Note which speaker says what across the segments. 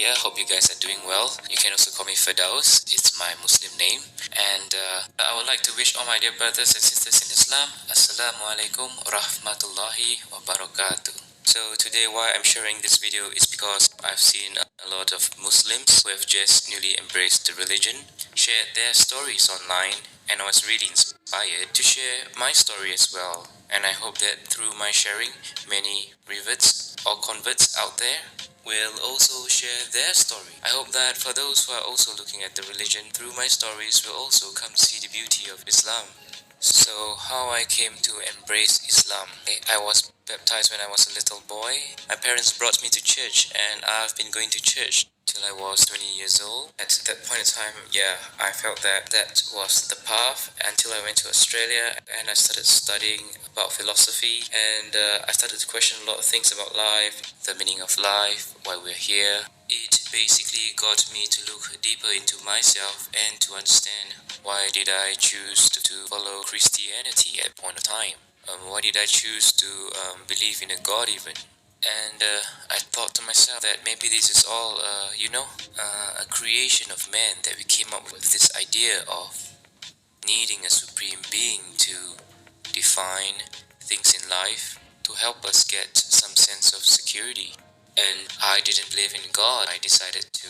Speaker 1: here. Hope you guys are doing well. You can also call me Firdaus. It's my Muslim name. And I would like to wish all my dear brothers and sisters in Islam, Assalamu alaikum rahmatullahi wa barakatuh. So today why I'm sharing this video is because I've seen a lot of Muslims who have just newly embraced the religion share their stories online, and I was really inspired to share my story as well. And I hope that through my sharing, many reverts or converts out there will also share their story. I hope that for those who are also looking at the religion through my stories will also come see the beauty of Islam. So how I came to embrace Islam. I was baptized when I was a little boy. My parents brought me to church, and I've been going to church till I was 20 years old. At that point in time, I felt that that was the path until I went to Australia and I started studying about philosophy, and I started to question a lot of things about life, the meaning of life, why we're here. It basically got me to look deeper into myself and to understand why did I choose to follow Christianity at point of time. Why did I choose to believe in a God even? And I thought to myself that maybe this is all, a creation of man, that we came up with this idea of needing a supreme being to define things in life, to help us get some sense of security. And I didn't believe in God. I decided to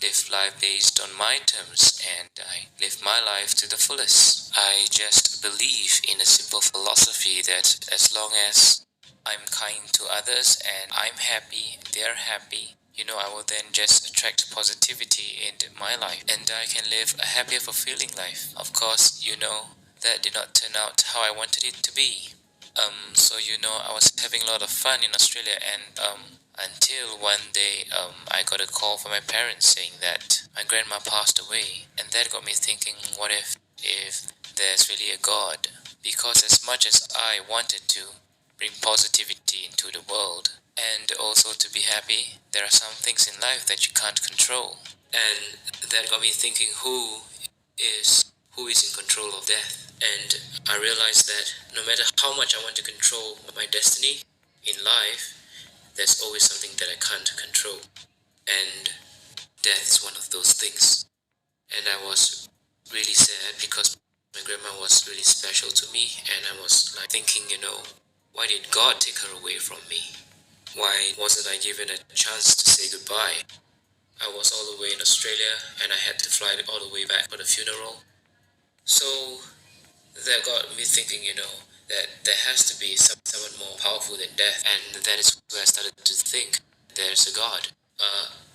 Speaker 1: live life based on my terms, and I live my life to the fullest. I just believe in a simple philosophy that as long as I'm kind to others and I'm happy, they're happy, I will then just attract positivity into my life, and I can live a happier, fulfilling life. Of course, that did not turn out how I wanted it to be. I was having a lot of fun in Australia, and until one day I got a call from my parents saying that my grandma passed away, and that got me thinking, what if there's really a God? Because as much as I wanted to bring positivity into the world and also to be happy, there are some things in life that you can't control. And that got me thinking, who is in control of death? And I realized that no matter how much I want to control my destiny in life, there's always something that I can't control. And death is one of those things. And I was really sad because my grandma was really special to me, and I was like thinking, why did God take her away from me? Why wasn't I given a chance to say goodbye? I was all the way in Australia, and I had to fly all the way back for the funeral. So that got me thinking, that there has to be someone more powerful than death. And that is where I started to think there's a God.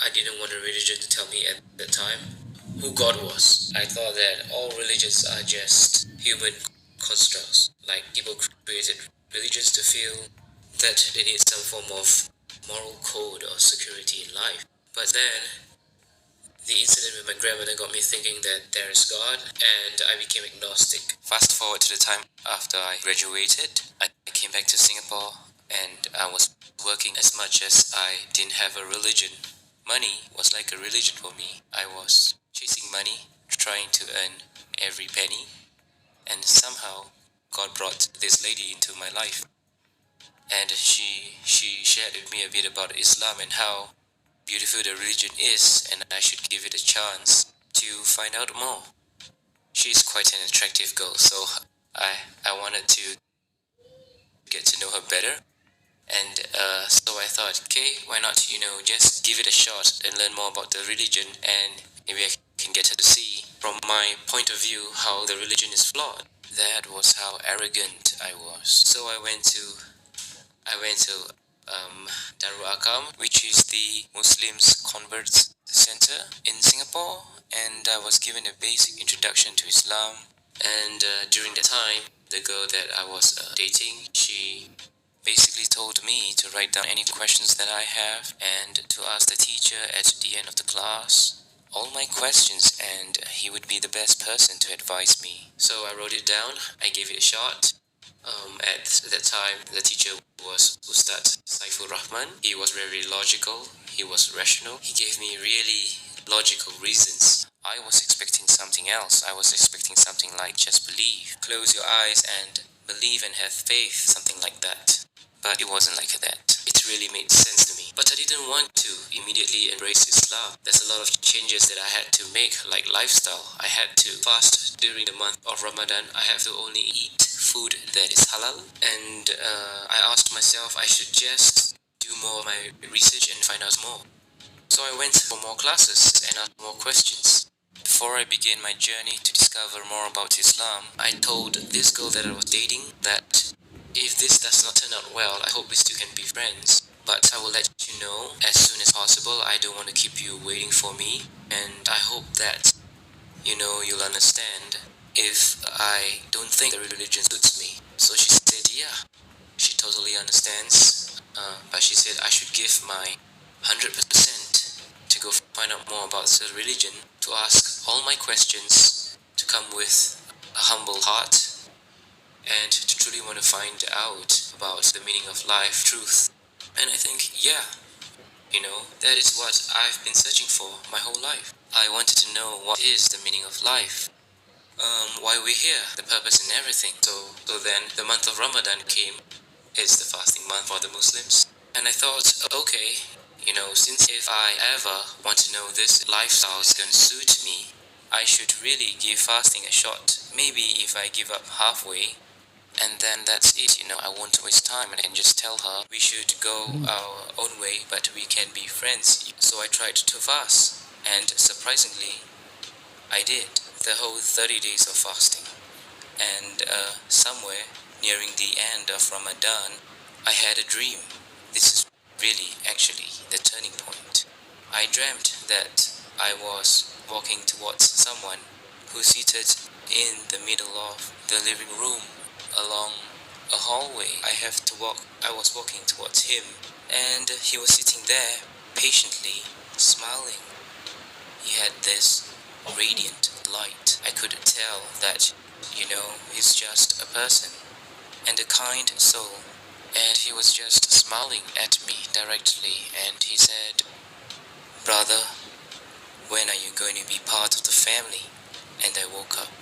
Speaker 1: I didn't want a religion to tell me at the time who God was. I thought that all religions are just human constructs. Like, people created religions to feel that they need some form of moral code or security in life. But then the incident with my grandmother got me thinking that there is God, and I became agnostic. Fast forward to the time after I graduated, I came back to Singapore, and I was working as much as I didn't have a religion. Money was like a religion for me. I was chasing money, trying to earn every penny, and somehow God brought this lady into my life. And she shared with me a bit about Islam and how beautiful the religion is, and I should give it a chance to find out more. She's quite an attractive girl, so I wanted to get to know her better. And so I thought, okay, why not, just give it a shot and learn more about the religion, and maybe I can get her to see from my point of view how the religion is flawed. That was how arrogant I was. So I went to Darul Akam, which is the Muslims Converts Center in Singapore, and I was given a basic introduction to Islam. And during that time, the girl that I was dating, she basically told me to write down any questions that I have and to ask the teacher at the end of the class all my questions, and he would be the best person to advise me. So I wrote it down, I gave it a shot. At that time, the teacher was Ustad Saiful Rahman. He was very logical, he was rational, he gave me really logical reasons. I was expecting something else. I was expecting something like just believe, close your eyes and believe and have faith, something like that. But it wasn't like that. It this really made sense to me. But I didn't want to immediately embrace Islam. There's a lot of changes that I had to make, like lifestyle. I had to fast during the month of Ramadan. I have to only eat food that is halal. And I asked myself I should just do more of my research and find out more. So I went for more classes and asked more questions. Before I began my journey to discover more about Islam, I told this girl that I was dating that if this does not turn out well, I hope we still can be friends. But I will let you know as soon as possible. I don't want to keep you waiting for me. And I hope that, you'll understand if I don't think the religion suits me. So she said, yeah, she totally understands. But she said I should give my 100% to go find out more about the religion, to ask all my questions, to come with a humble heart, and to truly want to find out about the meaning of life, truth. And I think, yeah, that is what I've been searching for my whole life. I wanted to know what is the meaning of life, why we're here, the purpose and everything. So then the month of Ramadan came. It's the fasting month for the Muslims. And I thought, okay, since if I ever want to know this lifestyle is going to suit me, I should really give fasting a shot. Maybe if I give up halfway, and then that's it, I won't waste time and just tell her we should go our own way, but we can be friends. So I tried to fast, and surprisingly, I did the whole 30 days of fasting. And somewhere nearing the end of Ramadan, I had a dream. This is really actually the turning point. I dreamt that I was walking towards someone who seated in the middle of the living room along a hallway. I was walking towards him, and he was sitting there patiently smiling. He had this radiant light. I could tell that, he's just a person and a kind soul. And he was just smiling at me directly, and he said, "Brother, when are you going to be part of the family?" And I woke up.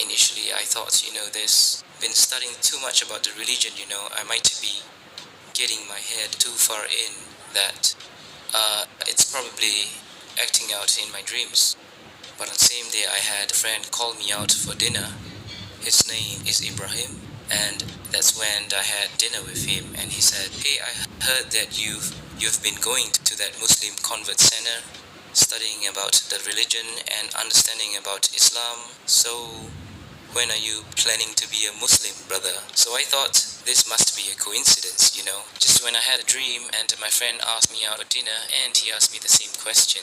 Speaker 1: Initially I thought, there's been studying too much about the religion, I might be getting my head too far in that it's probably acting out in my dreams. But on the same day I had a friend call me out for dinner. His name is Ibrahim, and that's when I had dinner with him, and he said, "Hey, I heard that you've been going to that Muslim convert center, studying about the religion and understanding about Islam. So when are you planning to be a Muslim, brother?" So I thought this must be a coincidence, Just when I had a dream and my friend asked me out for dinner and he asked me the same question,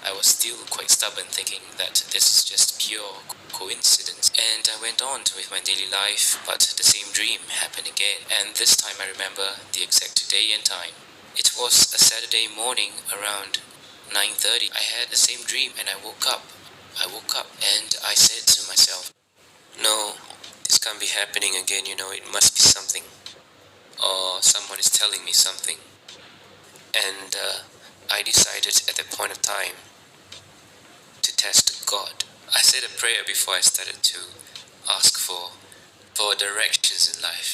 Speaker 1: I was still quite stubborn, thinking that this is just pure coincidence. And I went on with my daily life, but the same dream happened again. And this time I remember the exact day and time. It was a Saturday morning around 9:30. I had the same dream and I woke up. And I said to myself, no, this can't be happening again, it must be something. Or someone is telling me something. And I decided at that point of time to test God. I said a prayer before I started to ask for directions in life,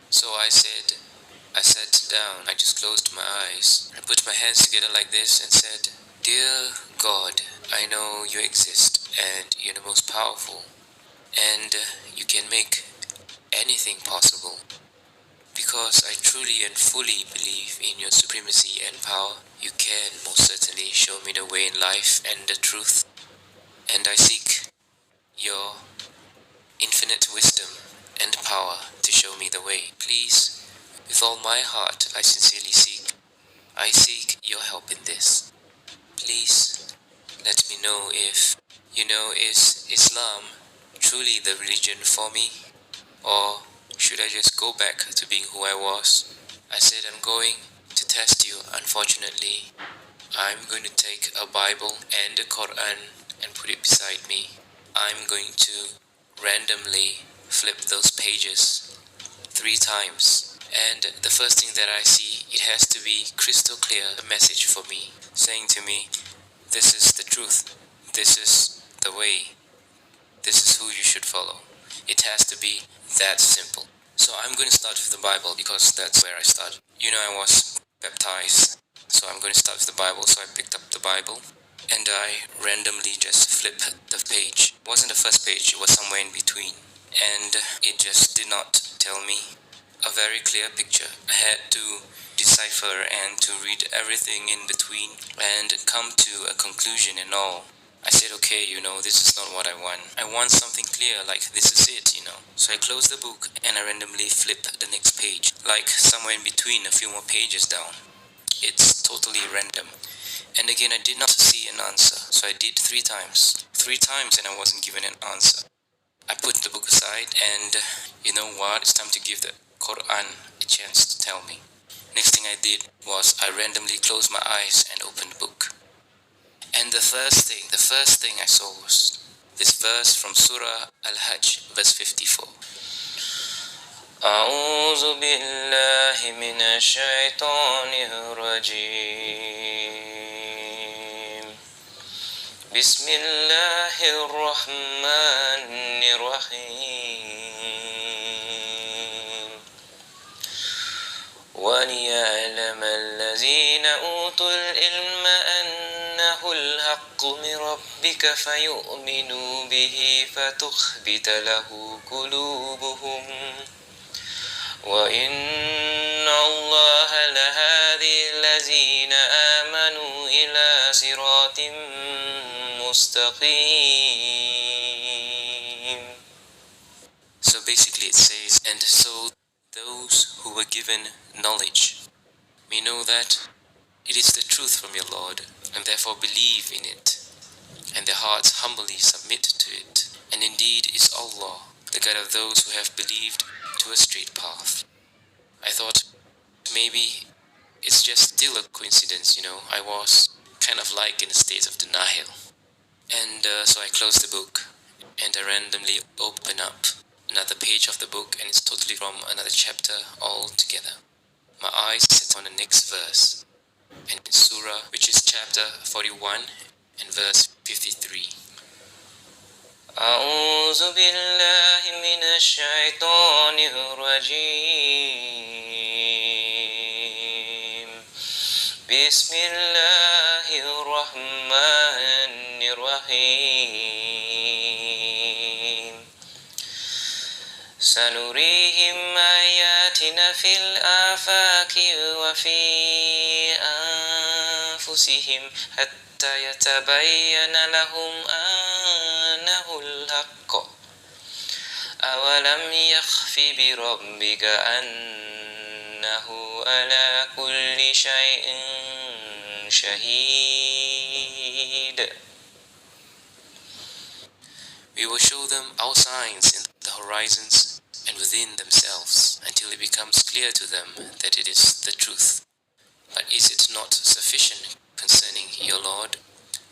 Speaker 1: So I sat down, I just closed my eyes, I put my hands together like this and said, "Dear God, I know you exist and you're the most powerful, and you can make anything possible. Because I truly and fully believe in your supremacy and power, you can most certainly show me the way in life and the truth. And I seek your infinite wisdom and power to show me the way. Please, with all my heart, I sincerely seek your help in this. Please, let me know if, is Islam truly the religion for me? Or should I just go back to being who I was?" I said, "I'm going to test you. Unfortunately, I'm going to take a Bible and a Quran and put it beside me. I'm going to randomly flip those pages 3 times. And the first thing that I see, it has to be crystal clear, a message for me, saying to me, this is the truth, this is the way, this is who you should follow. It has to be that simple. So I'm going to start with the Bible because that's where I started. I was baptized, so I'm going to start with the Bible. So I picked up the Bible and I randomly just flipped the page. It wasn't the first page, it was somewhere in between. And it just did not tell me a very clear picture. I had to decipher and to read everything in between and come to a conclusion and all. I said, okay, this is not what I want. I want something clear, like this is it. So I closed the book and I randomly flipped the next page, like somewhere in between, a few more pages down. It's totally random. And again, I did not see an answer, so I did 3 times. 3 times and I wasn't given an answer. I put the book aside and you know what? It's time to give the Quran a chance to tell me. Next thing I did was I randomly closed my eyes and opened the book. And the first thing I saw was this verse from Surah Al-Hajj, verse 54. أعوذ بالله من الشيطان الرجيم بسم الله الرحمن الرحيم وليعلم الذين أوتوا العلم أنه الحق من ربك فيؤمنوا به فتخبت له قلوبهم وإن الله لهادي الذين آمنوا إلى صراط مستقيم. So basically it says, and so those who were given knowledge may know that it is the truth from your Lord, and therefore believe in it, and their hearts humbly submit to it. And indeed is Allah, the guide of those who have believed to a straight path. I thought maybe it's just still a coincidence, I was kind of like in a state of denial. And so I closed the book and I randomly open up another page of the book, and it's totally from another chapter altogether. My eyes set on the next verse, and in Surah, which is chapter 41 and verse 53. أعوذ بالله من الشيطان الرجيم بسم الله الرحمن الرحيم سنريهم آياتنا في الآفاق وفي أنفسهم حتى يتبين لهم أنه الحق أولم يخف بربك أنه على كل شيء شهيد. We will show them our signs in the horizons and within themselves until it becomes clear to them that it is the truth. But is it not sufficient concerning your Lord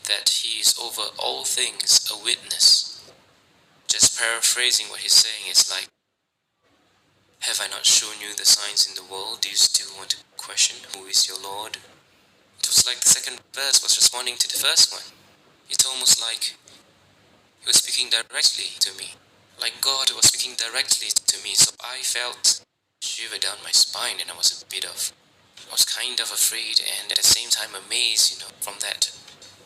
Speaker 1: that He is over all things a witness? Just paraphrasing what he's saying is like, have I not shown you the signs in the world? Do you still want to question who is your Lord? It was like the second verse was responding to the first one. It's almost like He was speaking directly to me. Like God was speaking directly to me. So I felt a shiver down my spine, and I was kind of afraid and at the same time amazed, from that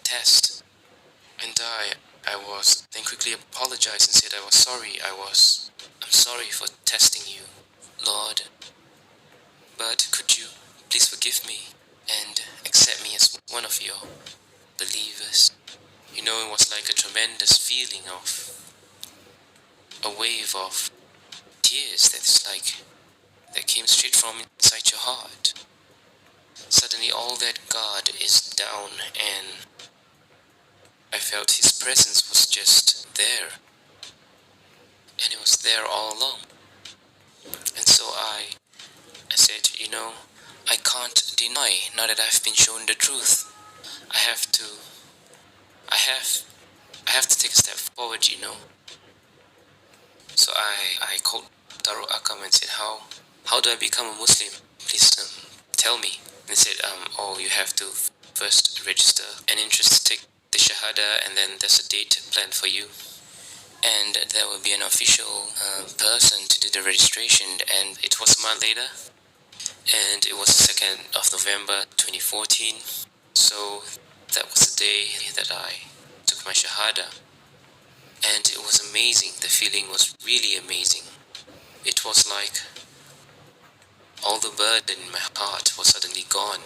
Speaker 1: test. And I was then quickly apologized and said I was sorry. I'm sorry for testing you, Lord. But could you please forgive me and accept me as one of your believers? It was like a tremendous feeling of a wave of tears that came straight from inside your heart. Suddenly all that God is down, and I felt His presence was just there, and it was there all along. And so I said, I can't deny now that I've been shown the truth. I have to take a step forward, So I called Darul Akam and said, how do I become a Muslim? Please tell me. And they said, you have to first register an interest to take the Shahada, and then there's a date planned for you. and there will be an official person to do the registration, and it was a month later, and it was the 2nd of November 2014. So that was the day that I took my Shahada, and it was amazing. The feeling was really amazing. It was like all the burden in my heart was suddenly gone.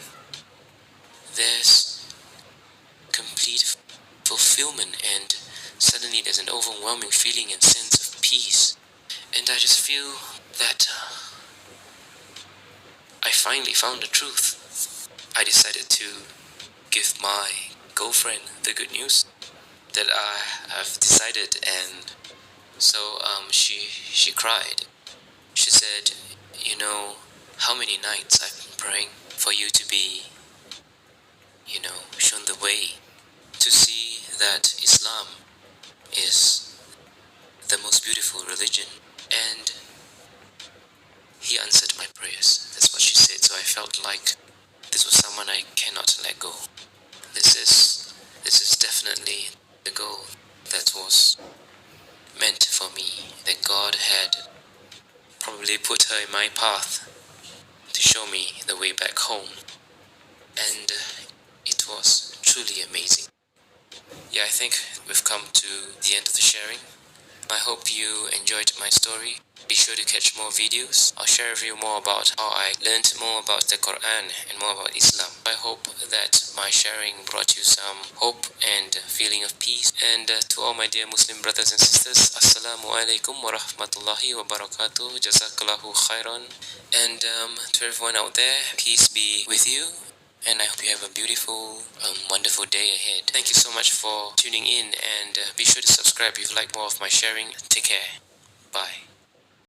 Speaker 1: There's complete fulfillment, and suddenly there's an overwhelming feeling and sense of peace. And I just feel that I finally found the truth. I decided to give my girlfriend the good news that I have decided, and so she cried. She said, "You know how many nights I've been praying for you to be, shown the way, to see that Islam is the most beautiful religion." And he answered my prayers. That's what she said. So I felt like this was someone I cannot let go. This is definitely the goal that was meant for me, that God had probably put her in my path to show me the way back home. And it was truly amazing. Yeah, I think we've come to the end of the sharing. I hope you enjoyed my story. Be sure to catch more videos. I'll share with you more about how I learned more about the Quran and more about Islam. I hope that my sharing brought you some hope and feeling of peace. And to all my dear Muslim brothers and sisters, Assalamu alaikum wa rahmatullahi wa barakatuh. Jazakallahu khairan. And to everyone out there, peace be with you. And I hope you have a beautiful, wonderful day ahead. Thank you so much for tuning in, and be sure to subscribe if you like more of my sharing. Take care. Bye.